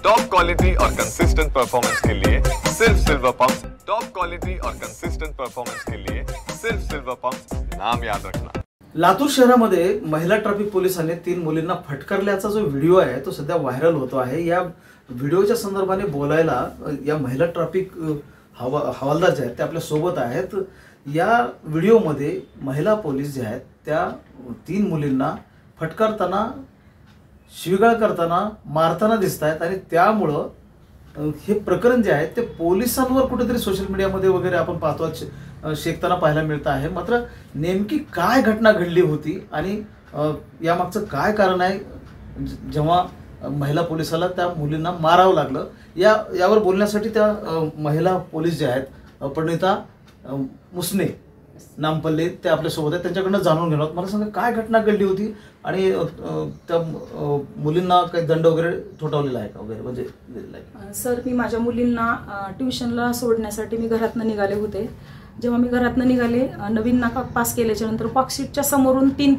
Top quality और consistent performance के लिए सिर्फ सिल्वर पंप्स। टॉप क्वालिटी और कंसिस्टेंट परफॉर्मेंस के लिए सिर्फ सिल्वर पंप्स, नाम याद रखना। लातूर शहरामध्ये महिला ट्रॅफिक पोलिसांनी 3 मुलींना फटकारल्याचा जो व्हिडिओ आहे तो सध्या व्हायरल होतो आहे। या व्हिडिओच्या संदर्भाने बोलायला या महिला ट्रॅफिक हवालदार जे आहेत ते आपल्या सोबत आहेत। या व्हिडिओमध्ये महिला पोलीस जे आहेत त्या 3 मुलींना फटकारताना, शिवीगाळ करताना, मारताना दिसत आहेत आणि त्यामुळे हे प्रकरण जे आहे ते पोलिसांवर कुठेतरी सोशल मीडियामध्ये वगैरे आपण पाहतो शेकताना पाहायला मिळत आहे। मात्र नेमकी काय घटना घडली होती आणि यामागचं काय कारण आहे जेव्हा महिला पोलिसाला त्या मुलींना मारावं लागलं, यावर बोलण्यासाठी त्या महिला पोलीस जे आहेत परिणिता मुसने नामपल्ले ते आपल्या सोबत आहेत। त्यांच्याकडनं जाणून घेणार मला सांगा काय घटना घडली होती आणि त्या मुलींना काही दंड वगैरे ठोठावलेला आहे का वगैरे म्हणजे दिलेला आहे? सर, मी माझ्या मुलींना ट्युशनला सोडण्यासाठी मी घरातनं निघाले होते। जेव्हा मी घरातनं निघाले, नवीन नाका पास केल्याच्या नंतर पार्कशीटच्या समोरून 3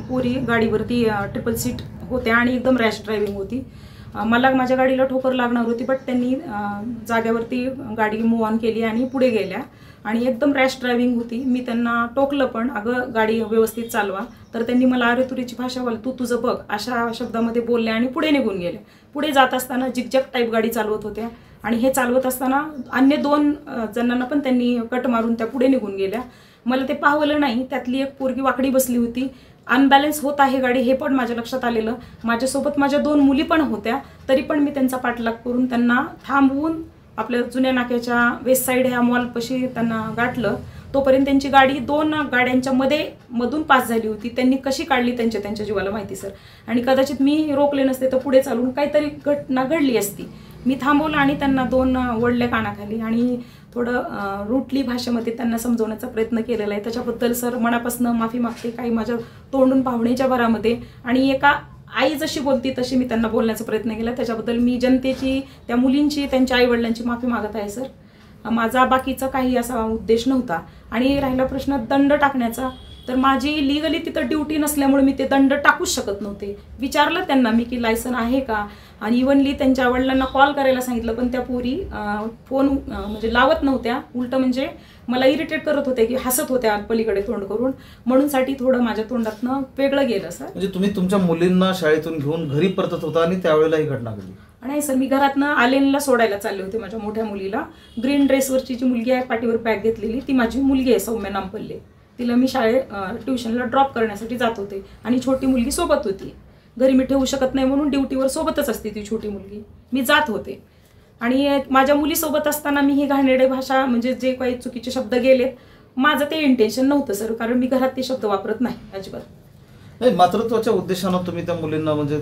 पोरी गाडीवरती ट्रिपल सीट होत्या आणि एकदम रॅश ड्रायव्हिंग होती। मला माझ्या गाडीला ठोकर लागणार होती, बट त्यांनी जागेवरती गाडी मूव ऑन केली आणि पुढे गेल्या आणि एकदम रॅश ड्रायव्हिंग होती। मी त्यांना टोकलं पण, अगं गाडी व्यवस्थित चालवा, तर त्यांनी मला अरे तुरीची भाषा बोल, तू तुझं बघ अशा शब्दामध्ये बोलले आणि पुढे निघून गेले। पुढे जात असताना जिगजॅग टाईप गाडी चालवत होत्या आणि हे चालवत असताना अन्य 2 जणांना पण त्यांनी कट मारून त्या पुढे निघून गेल्या। मला ते पाहवलं नाही, त्यातली एक पोरगी वाकडी बसली होती, अनबॅलन्स होत आहे गाडी हे पण माझ्या लक्षात आलेलं। माझ्यासोबत माझ्या 2 मुली पण होत्या, तरी पण मी त्यांचा पाठलाग करून त्यांना थांबवून आपल्या जुन्या नाक्याच्या वेस्ट साईड ह्या मॉलपाशी त्यांना गाठलं। तोपर्यंत त्यांची गाडी 2 गाड्यांच्या मधून पास झाली होती। त्यांनी कशी काढली त्यांच्या जीवाला माहिती सर, आणि कदाचित मी रोखले नसते तर पुढे चालून काहीतरी घटना घडली असती। मी थांबवलं आणि त्यांना 2 वडल्या कानाखाली आणि थोडं रूटली भाषेमध्ये त्यांना समजवण्याचा प्रयत्न केलेला आहे। त्याच्याबद्दल सर मनापासून माफी मागते। काही माझ्या तोंडून पाहुण्याच्या भरामध्ये आणि एका आई जशी बोलती तशी मी त्यांना बोलण्याचा प्रयत्न केला, त्याच्याबद्दल मी जनतेची, त्या मुलींची, त्यांच्या आईवडिलांची माफी मागत आहे सर। माझा बाकीचा काही असा उद्देश नव्हता। आणि राहिला प्रश्न दंड टाकण्याचा, तर माझी लिगली तिथं ड्युटी नसल्यामुळे मी ते दंड टाकूच शकत नव्हते। विचारलं त्यांना मी की लायसन आहे का, आणि इव्हनली त्यांच्या वडिलांना कॉल करायला सांगितलं, पण त्या पोरी फोन म्हणजे लावत नव्हत्या, उलट म्हणजे मला इरिटेट करत होते की हसत होत्या पलीकडे तोंड करून, म्हणूनसाठी थोडं माझ्या तोंडातनं वेगळं गेलं सर। म्हणजे तुम्ही तुमच्या मुलींना शाळेतून घेऊन घरी परतत होता आणि त्यावेळेला ही घटना घडली? नाही सर, मी घरातनं आलेनला सोडायला चालले होते माझ्या मोठ्या मुलीला। ग्रीन ड्रेसवरची जी मुलगी आहे पाठीवर बॅग घेतलेली ती माझी मुलगी आहे सौम्या नामपल्ले, तिला मी ट्युशनला ड्रॉप करण्यासाठी जात होते आणि छोटी मुलगी सोबत होती। घरी मी ठेवू शकत नाही म्हणून ड्युटीवर सोबतच असते ती छोटी मुलगी, मी जात होते। आणि माझ्या मुलीसोबत असताना मी ही घाणेरडी भाषा म्हणजे जे काही चुकीचे शब्द गेलेत, माझं ते इंटेन्शन नव्हतं सर, कारण मी घरात ते शब्द वापरत नाही अजिबात नाही। मातृत्वाच्या उद्देशानं तुम्ही त्या मुलींना म्हणजे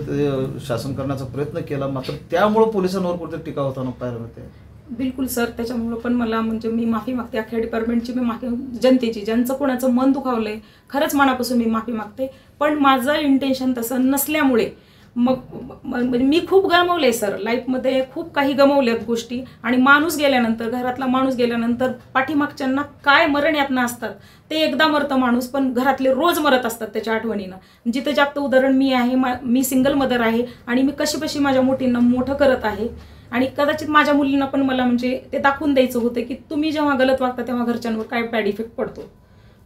शासन करण्याचा प्रयत्न केला, मात्र त्यामुळे पोलिसांवर कुठे टीका होताना पाहायला मिळते? बिलकुल सर, त्याच्यामुळं पण मला म्हणजे मी माफी मागते अख्ख्या डिपार्टमेंटची, मी माफी जनतेची, ज्यांचं कोणाचं मन दुखावलंय खरंच मनापासून मी माफी मागते। पण माझं इंटेन्शन तसं नसल्यामुळे म्हणजे मी खूप गमावले सर, लाईफमध्ये खूप काही गमावल्यात गोष्टी। आणि माणूस गेल्यानंतर, घरातला माणूस गेल्यानंतर पाठीमागच्यांना काय मरण यातना असतात ते एकदा मरतं माणूस, पण घरातले रोज मरत असतात त्याच्या आठवणीनं। जिथं जागतं उदाहरण मी आहे, मी सिंगल मदर आहे आणि मी कशी माझ्या मोठींना मोठं करत आहे। आणि कदाचित माझ्या मुलींना पण मला म्हणजे ते दाखवून द्यायचं होतं की तुम्ही जेव्हा गलत वागता तेव्हा घरच्यांवर काय बॅड इफेक्ट पडतो।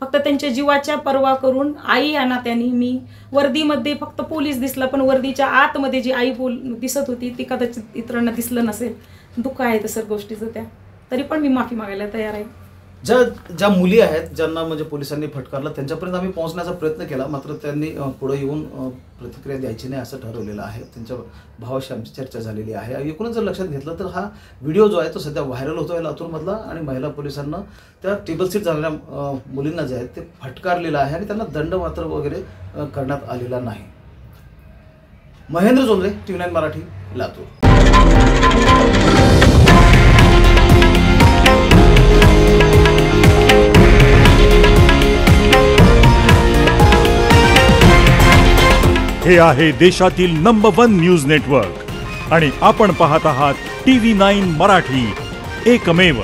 फक्त त्यांच्या जीवाच्या पर्वा करून आई या नात्याने मी वर्दीमध्ये फक्त पोलीस दिसला, पण वर्दीच्या आतमध्ये जी आई दिसत होती ती कदाचित इतरांना दिसलं नसेल। दुःख आहे तसं गोष्टीचं त्या, तरी पण मी माफी मागायला तयार आहे। ज्या मुली आहेत ज्यांना म्हणजे पोलिसांनी फटकारलं त्यांच्यापर्यंत आम्ही पोहोचण्याचा प्रयत्न केला, मात्र त्यांनी पुढे येऊन प्रतिक्रिया द्यायची नाही असं ठरवलेलं आहे। त्यांच्या भावाशी आमची चर्चा झालेली आहे। एकूणच जर लक्षात घेतलं तर हा व्हिडिओ जो आहे तो सध्या व्हायरल होतो आहे लातूरमधला, आणि महिला पोलिसांना त्या टेबल सीट झालेल्या मुलींना जे आहेत ते फटकारलेलं आहे आणि त्यांना दंड मात्र वगैरे करण्यात आलेला नाही। महेंद्र जोंधळे, TV9 मराठी, लातूर। हे आहे देशातील नंबर 1 न्यूज नेटवर्क आणि आपण पाहत आहात TV9 मराठी, एकमेव।